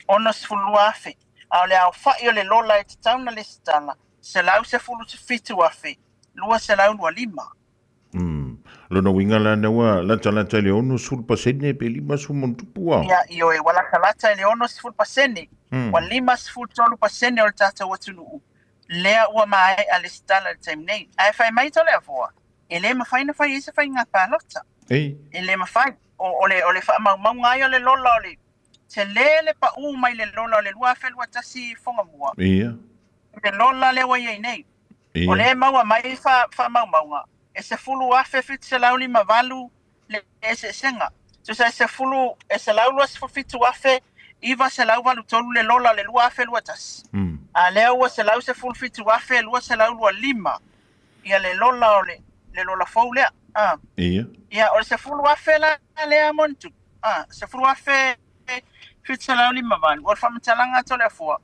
Speaker 2: Ono se fululua afe. A le au whai o le lola e te tauna le stala. se lau se fulu se fitu afe, lua se lau lua lima.
Speaker 1: Lona winga la nawa la talata le ono sul pasene pe lima su montupua.
Speaker 2: Ia io e wala kalata le ono se fulu pasene, wa lima se fulu tolu pasene o le tata watunu. Lea ua mai ale stala le time nei. Ai fai mai tole avoa. E le mawhai na fai isa fai ngā pālota. E le mawhai. O le wha mau ngai o le lola o le. Te le pa mai le lola o le lua whelua tasi whonga mua.
Speaker 1: Ia.
Speaker 2: Le lola le wa iei nei. O le maua mai wha maunga. E se fulu afe fit se lauli ma valu le se senga. So se fulu e se laulu as fitu afe iwa se lau valu tolu le lola le lua afe lua tasi. A lea ua se lau se fulu fitu afe lua se lau lua lima. Ia le lola o le lola fau lea.
Speaker 1: Ia.
Speaker 2: Ia o se fulu afe la lea montu. Se fulu afe fit se lau lima valu. O le whamatalanga to le fua.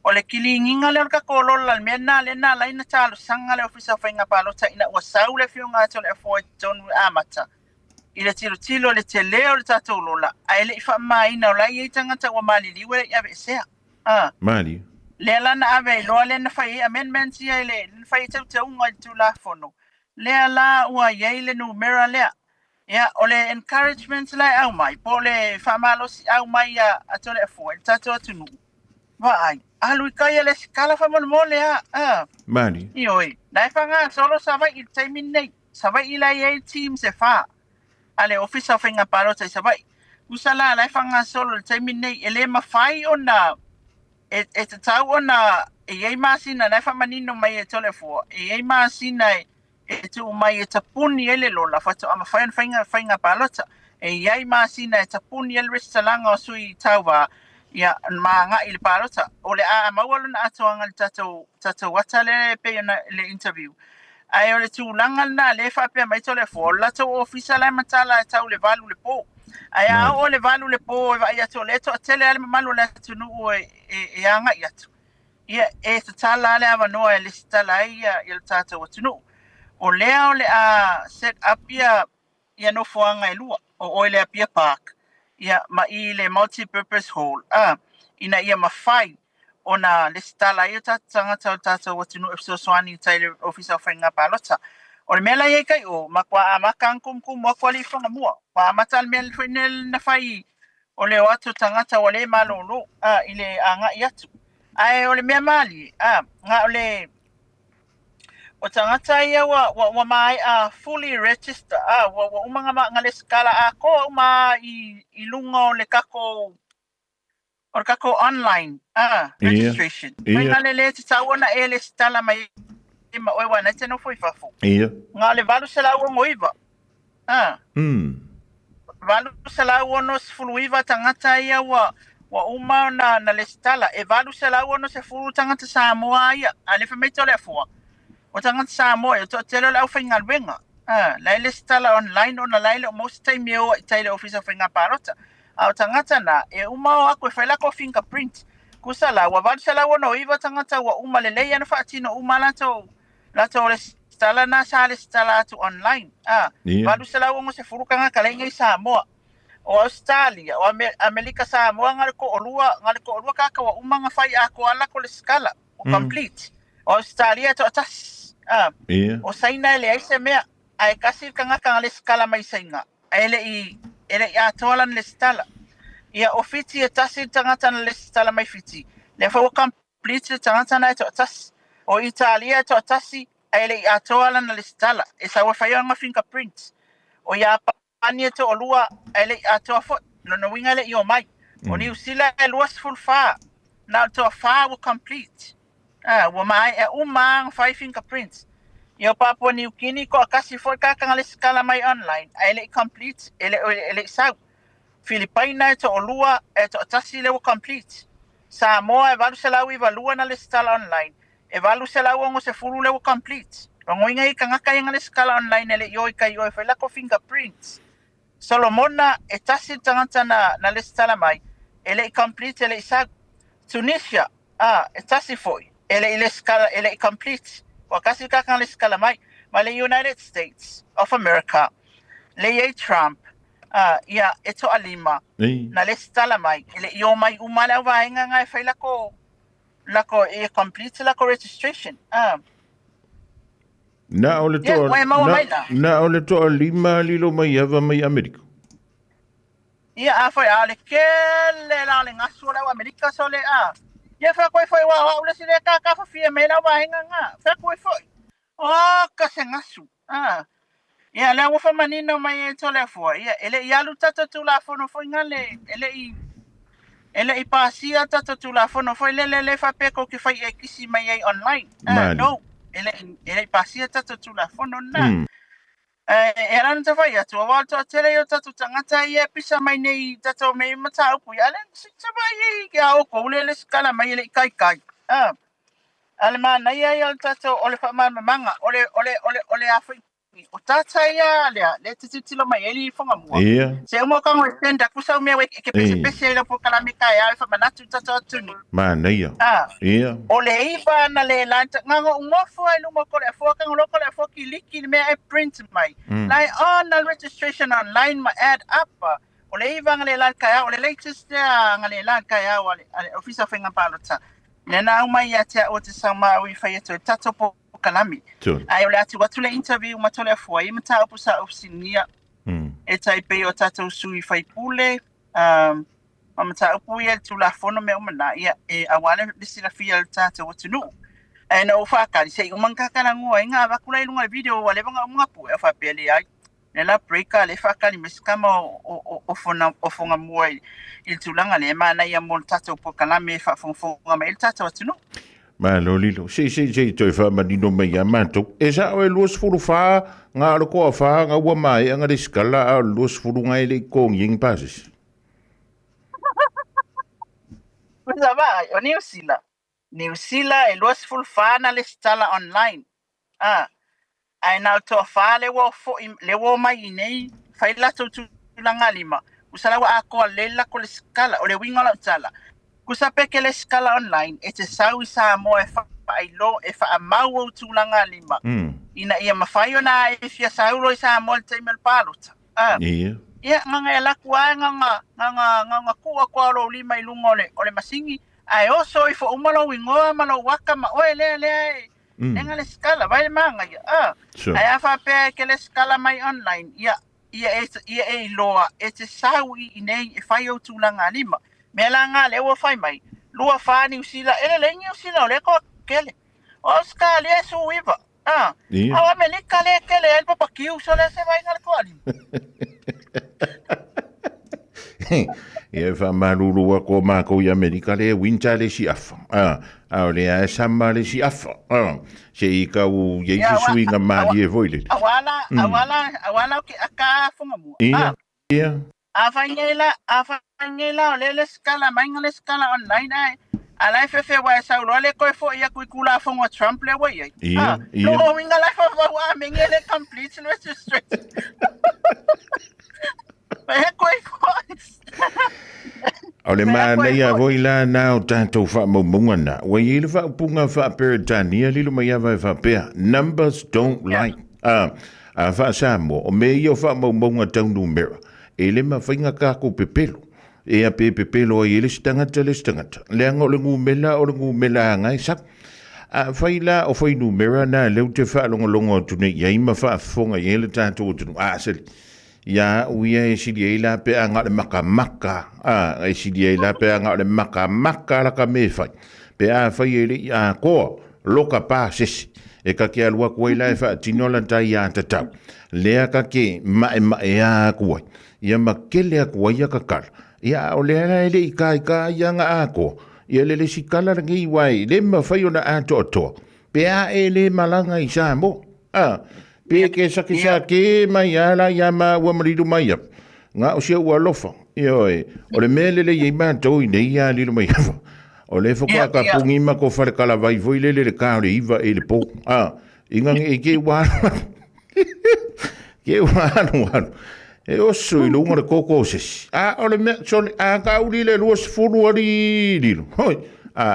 Speaker 2: O le kilinginga le orka ko lola le mena le na laina talo sanga le ofisa whainga palota ina ua sau le fiunga to le fua tonu amata. I le tilo le te leo le tatou lola. Ai le ifa maina o lai tangata ua mali liwe ia vesea.
Speaker 1: Mali.
Speaker 2: Le lana ave loa le na fai amendments ia le fai tau ngai tu la fono. Le la ua ia le numera lea. Ia o le encouragement lai au mai. Po le famalosi au mai a tole a fua. Tatou atunu. Vai. Alu kai le skala famol mole
Speaker 1: Mali.
Speaker 2: Ioi. Dai fanga solo sava i taimin nei. Sava i la ia team se fa. Ale ofisa whainga parota i savai. Usala lai fanga solo le taimin nei. Ele mawhai o na e te tau o na e iei maasina lai whamanino mai e tole fua. E iei maasina e tu mai e tapuni ele lola. Fato ama whainga parota. E iei maasina e tapuni ele ristalanga o sui tauwa. Ia ma nga il parota. O le a mawalo na atoanga le tatou wata le pe le interview. Ai o le tūlanga na le whapea mai tole fua. La tau ofisa lai matala e tau le valu le po. Ai a o le valu le po e vai atu le to tele ale mamalu le tunu o e anga i atu. Ia e te tala ale awa noa e le sitala ia i le tātou atunu. O lea o le a set up ia no fuanga e lua. O le apia park. Ia ma i le multi-purpose hall. Ina ia mawhai. Ona le stala ia tangata o tātou watunu e soani tai le ofisa o whainga pālota. O le mela iei kai o, makwa a makang kumkum wakwa li whanga mua. Wa amata al mele whainel na whai o le o atu tangata o le malolo i le anga i atu. Ai o le mea mali, nga o le o tangata ia wa mai fully register, wa umanga ma ngale skala ko ma i lunga o le kako or kako online registration. Nga le te tawana e le stala mai ma oe wana te no foi fafu. Nga le valu se la uongo iwa. Valu se la uono se fulu iwa tangata ia wa uma na le stala. E valu se la uono se fulu tangata Samoa ia. Ale fa meito le fua. O tangata Samoa ia to telo la uwhainga lwenga. Lai le stala online o na laile o most time eo i taile ofisa whainga parota. Au tangata na e uma o ako e whailako fingerprint. Kusala, wa valu se la uono iwa tangata wa uma le leia na whaatino uma lato le stala na sa le stala atu online. Valu se la uono se furukanga kalenga i Samoa. O Australia, o Amerika Samoa ngale ko olua kaka wa uma nga whai ako ala ko le skala. O complete. O Australia to atas. O saina ele aise mea. Ai kasi kanga le skala mai sainga. Ele i atoalan le stala. Ia ofiti e tasi tangata na le stala mai fiti. Le fa complete tangata na to atas. O Italia to atasi ele i atoalan le stala. E sa wa whai anga fingerprint. O ia ani to olua ele i atoa fo. No winga le i o mai. O ni usila e luas full fa. Na to fa will complete. Wa mai e umang 5 fingerprints. Yo Papua New Guinea ko kasi foi kakang le skala mai online. Ele complete, ele sau. Filipina to olua e to tasi le complete. Samoa e valu se lau i valua na le skala online. E valu se lau ngo se fulu le complete. Ngo inga i kanga kai le skala online ele yo kai yo fe la ko fingerprints. Solomona e tasi tangata na le skala mai. Ele complete ele sau. Tunisia e tasi foi. Ele skala ele complete. Wakasi kakang le skala mai le United States of America le Trump ia eto alima na le skala mai ele yo mai umala wa inga ngai faila ko lako e complete lako registration.
Speaker 1: Na ole to na ole to lima lilo mai ava mai Amerika.
Speaker 2: Ia afa ya le kele la le ngasu la Amerika so le a. Ia fa koi foi wa ule sile ka fa fie me la wa hinga nga. Fa koi foi. Oh, ka se ngasu. Ia le wa fa manino mai e to le fo. Ia ele ia lu tata tu la fo no foi ngale ele I pasia tata tu la fo no foi le fa pe ko ki fai e kisi mai ai online. No. Ele pasia tata tu la fo no na. Era não te vai atu wa to tele yo tatu tangata ia pisa mai nei tatu me mata upu ya len si te vai ia o ko le skala mai le kai alma na ia tatu ole fa manga ole afi o tata ia le titilo mai eli fonga mo se mo ka mo tenda kusa me we ke pese le po kala me kai ai fa manatu tatu tuni
Speaker 1: mana ia
Speaker 2: ole iba na le lanta nganga ngofo ai lumo ko le fo ka ngolo ko le fo ki liki me ai print mai lai on the registration online ma add up ole iba ngale lan kai ole latest ngale lan kai ole officer finga palota nena uma ia te o te sama o I fai to tato po kalami ai ole atu watu le interview ma tole fo I mata o sa ofisinia e tai pe o tato sui fai pule mata upu ia tu la fono me umana ia e awale disi la fia tato o tunu e no fa ka se umanka kana ngua inga va kula ilunga video wale banga ngapu e fa pele ai nela breaka le fa ka ni miskama o fonga moi il tulanga le mana ia mo tato po kalame fa fonga me il tato o tunu
Speaker 1: ma lo lilo si to fa manino me ya manto e sa o los fulu fa nga lo ko fa nga wa mai nga diskala los fulu nga ile ko ying pasis.
Speaker 2: Kusa vai, o New Zealand e los full fana le stala online. Ai na to fa le wo mai nei, fai la tu langa lima. Usala wa ako le la ko le skala o le winga la tsala. Kusa pe ke le skala online e te sau sa mo e fa ai lo e fa mau tu langa lima. Ina ia mafai ona e fia sau lo sa mo te mel palota. Ia nganga la kua nganga kua lo lima I lunga ole masingi ai oso I fo umalo wingoa malo waka ma oe le nenga le skala vai manga ia ai afa pe ke le skala mai online ia e loa e te sau I nei e fai o tulanga lima me la nga le wo fai mai lua fani usila ele le ngi usila le ko kele Oscar le su wiva awa me le kale kele el papa kiu so le se vai ngal ko ali
Speaker 1: e fa malulu ko ma ko ya Amerika le winter le si afa le a sama le si afa se I ka u ye swinga ma die voile
Speaker 2: awala ki aka funga mu afanyela le skala mainga le skala online ai ala fe wa sa lo le ko fo ia ku kula funga Trump le wa ia no winga la fa wa mengele complete registration
Speaker 1: ole mana ia voila na o tanto fa mo mungana wa ile fa punga fa peritania lilo mai va fa pe numbers don't lie fa samo o me io fa mo munga tau numero ele ma finga ka ko pepelo e a pepelo ile stanga le ngo le ngumela ngai sak faila o foi numero na le te fa longo tu ne ia ma fa fonga ile tanto tu sel ya uia e sidi la pe anga le maka e sidi la pe anga le maka la ka me fai pe a fai ele ya ko loka pa sis e ka ke alwa ko ila e fa tinola tai ya tata le ka ke ma ya ko ya makele ko ya ka kar ya o le ele ka ya nga ko ya le sikala ngi wai le ma fai ona to pe a ele malanga isa mo pe ke sakisake mai ala ya ma wa maridu mai nga o se wa lofa o le mele le yima to nei ya lilu mai o le fo ka pungi ma ko far kala vai voi le ka le iva e le po inga e ke wa e o so I lunga le koko ses o le me so ka uli le luos fulu ali lilu hoi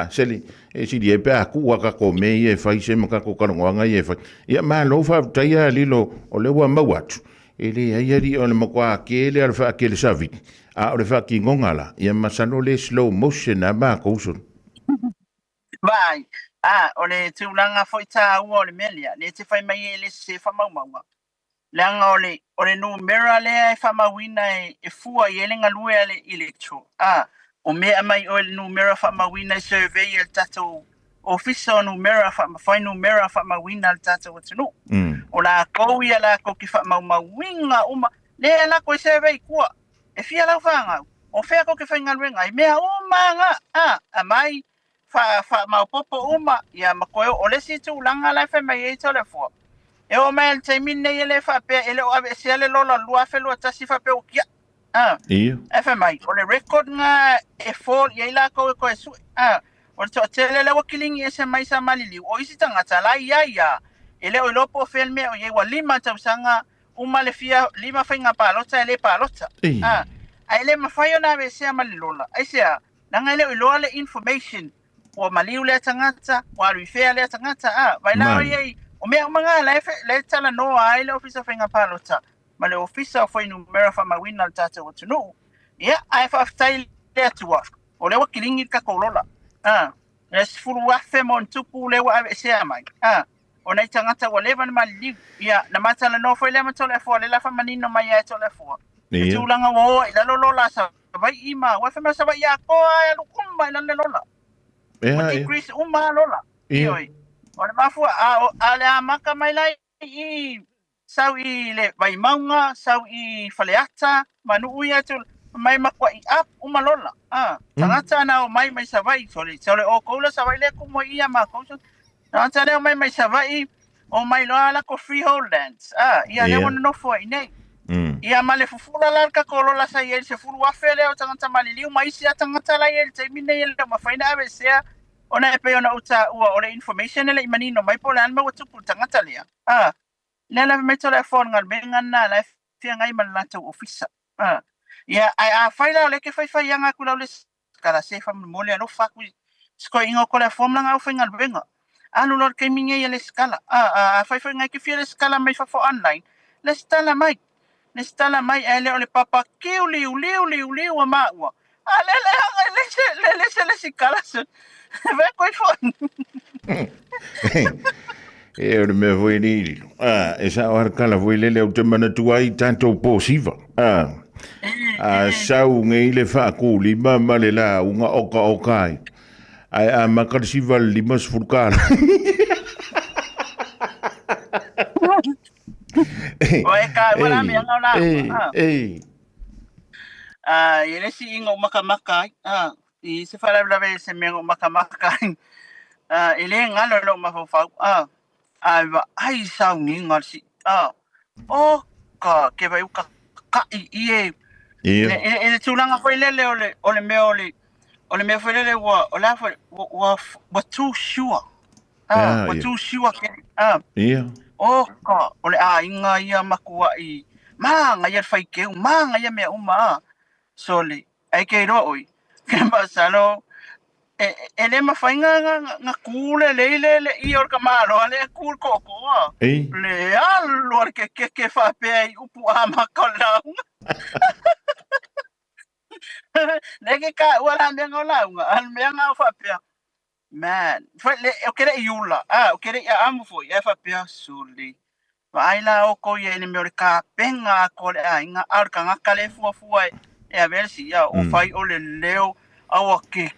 Speaker 1: seli e si di e pe aku waka ko me e fai se maka ko karonga e fai ia ma lo fa taia lilo o le wa mawatu ele ia ri o le makwa ke le alfa ke le savi o le fa ki ngongala ia masano le slow motion na ba ko so
Speaker 2: vai o le tūlanga foi tā ua o le melia le te whai mai e le se whamaumaunga leanga o le numera lea e whamauina e fua i elenga lue ale electro o mea mai o le numera whamauina e survey e tatou ofisa o numera whai numera whamauina le tatou atunu o la kou ia la kou ki whamaumauinga uma lea la koe survey kua e fia lau whanga o whea kou ki whaingaluenga i mea umanga a mai fa maupopo uma ia makoe o le si tūlanga lai whai mai e tole fua e o mai te mine ele fa pe ele o ave se ele lola lua fe lua tasi fa pe o kia e fa mai o le record nga e for ye la ko e su o to tele le wakilingi e se mai sa malili o isi tanga tala ia ele o lopo filme o ye wa lima tausanga uma le fia lima fainga palota ele palota ai le mafaio na ve se malilola ai se nanga ele o loa le information o maliu le tangata wa rifea le tangata vai la ye o mea mga le tala noa ai le ofisa whainga palota ma le ofisa o whainu mera whamawina le tata o tunu ia ai whaftai le atua o le wakilingi ka kolola le sifuru wafe mon tupu le wa ave sea mai o nei tangata wa lewa na mali ia na matala no foi le matole fo le la whamanino mai e tole fo e tūlanga wo i lalo lola sa vai ima wafe ma sa vai ia koa e lukumba i lalo lola o decrease uma lola ioi o le mafua a le amaka mai lai I sau I le vai maunga sau I faleata manu uia tu mai makwa I ap umalola tangata na o mai savai sole o koula savai le kumo ia ma koula tangata le o mai savai o mai loala ko freeholdlands ia le wana no fo nei ia male fufula la ka kolola sa ia se fulu afele o tangata maliliu mai sia tangata la ia te mine ia le mafaina ave sea ona e pe ona uta ua o le information ele imanino mai po le alma watu tangata lea Nela me telefon ngal benga na la fia ngai man la tu ofisa ia ai a faila le ke fai anga kula le kala se fam mole no fa ku sko ingo ko le fom langa o ngal benga anu lor ke minge ia le skala fai ngai ke fia le skala mai fa fo online le stala mai ele o le papa ke uli wa ma wa le skala se ve ko fo
Speaker 1: e o le mea voi ni e sa o harkala voi lele o te mana tuai tanto posiva sau ngei le whaako lima ma le la unga oka ai a makarisiva lima sfurkara
Speaker 2: o e ka wala me anga la ele si ingo makamaka I se fala la ve se me makamaka ele ngalo lo mafofau ai sau ni ngarsi o ka ke vai ka I e tulanga foi lele ole me foi lele wa too sure wa too sure ke o ka ole inga ia makua I manga ia fai ke manga ia me uma sole ai ke roi ke basalo ele mafainga nga kule le I or kamalo ale kul koko le alor ke fa pe upu ama kola le ke ka wala me ngola al me nga fa pe man foi le o kere iula o kere amu foi fa pe suli vai la o ko ye ni me ka penga ko le inga ar ka nga kale fu e a ver si ya o fai o le leo au ke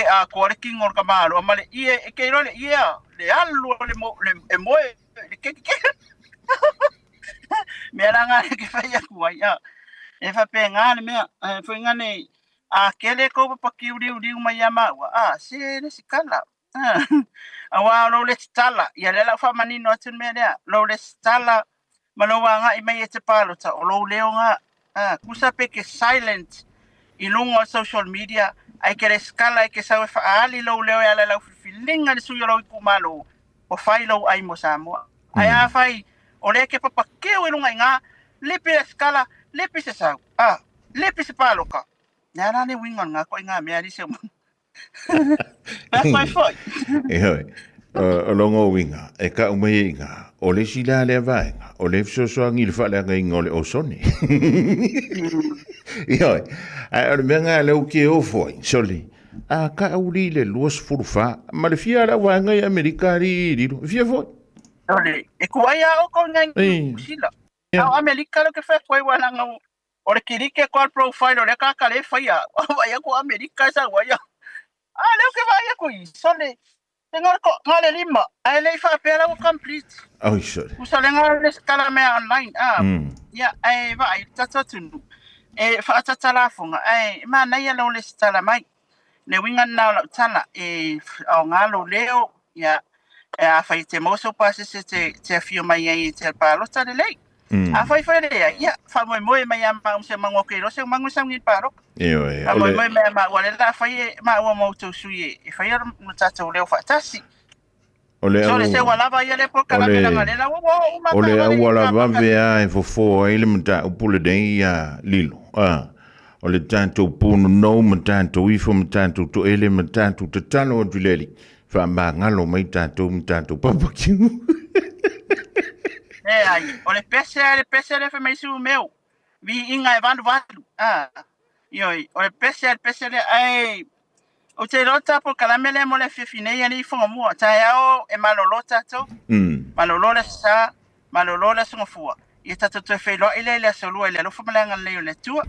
Speaker 2: a kore ki ngor kamalo male e ke ro le le alu le mo ke me ranga ke fai ku ya e fa pe ngane me foi ngane a kele ko pa ki uri mai ama se le sikala awa lo le stala ya le la fa mani no tun me ya lo le stala malo nga I mai te palo ta o lo leo nga kusa pe ke silent I lungo social media ai ke skala ke sa fa ali lo leo ya la filinga le suyo lo ku malo o fai lo ai mo samo ai a fai o le ke papa ke o lunga nga lepe skala lepe se sa lepe se palo ka na na ni wingon nga ko nga me ali se mo that's my fault
Speaker 1: o longo winga e ka umei nga o le sila le vaenga o le so ngi le fa le ngole o soni ai o menga le o ke o foi soli a ka auli le luas furfa ma le fia la wa ngai Amerika ri fia fo
Speaker 2: ole e ko ia o ko ngai sila au Amerika lo ke fa ko wa nga o le kirike ko profile o le ka ka le fa ia wa ia ko Amerika sa wa ia le ke va ia ko i sole tengo ko ngale lima ai le fa pera o complete
Speaker 1: ai sole
Speaker 2: usale ngale skala me online ya ai va ai tatatunu e fa tatala funga ai ma na ia lo le stala mai le winga na la tala e o ngalo leo ya a fai te moso pase se te fio mai ai te palo ta le a fai fai le ya fa mo mai ma se mango ke ro se mango sa ngi paro
Speaker 1: e
Speaker 2: a mo mai ma wale la fai ma o mo to sui e fai no tata leo fa tasi ole se wala va ia le por kala me la le la wo ma
Speaker 1: ole wala va vea e fo ele mta upule dei ya lilo ole tanto puno no mtanto ifo mtanto to ele mtanto te tano duleli fa ma ngalo mai tanto barbecue
Speaker 2: ai ole pese le fa mai su meu vi inga e vandu ioi ole pese le ai o te rota po kalamele mo le fifine ya ni fonga mua ta yao e malolota to malolola sa malolola sunga fua i tata to fe lo ile le solo ile lo famala le le tu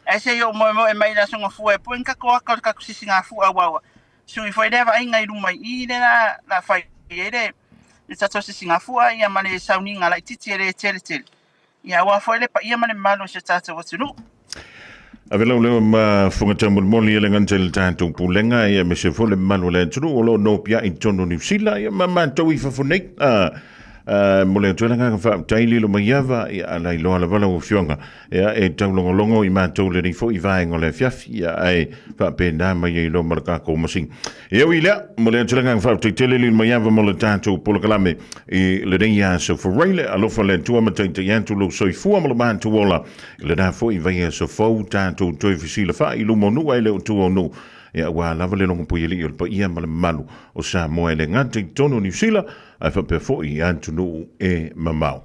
Speaker 2: ai se yo mo e mai la sunga fua e puenka ko ka kusisinga fua wa so i foi deva inga i rumai i le la fai ile i tata sisinga fua ia male sauninga la titi ele tele ia wa foi le pa ia male malo se tata wa tunu
Speaker 1: avela le ma funga tamul moli le ngantel tanto pulenga ia me se fole manu le tru lo no pia in tono ni sila ia mama to i fa funei mole to nga fa taili lo maiava ia la ilo la vala o fionga ia e taulo longo i ma to le ni fo i vai ngole fiafi ia ai fa pena mai lo marka ko masing ia wila mole to nga fa tele li maiava mole tanto pulkalame i le dia so for raile alo fa le tu ma tente yantu lo so i fu mo man to wala le da fo i vai so fo tanto to i fisila fa i lo monu ai le tu no ia wa lava le longo puili o pa ia mal malu o sa mo ele ngate tono ni sila ai fa pe fo i antu no e mamau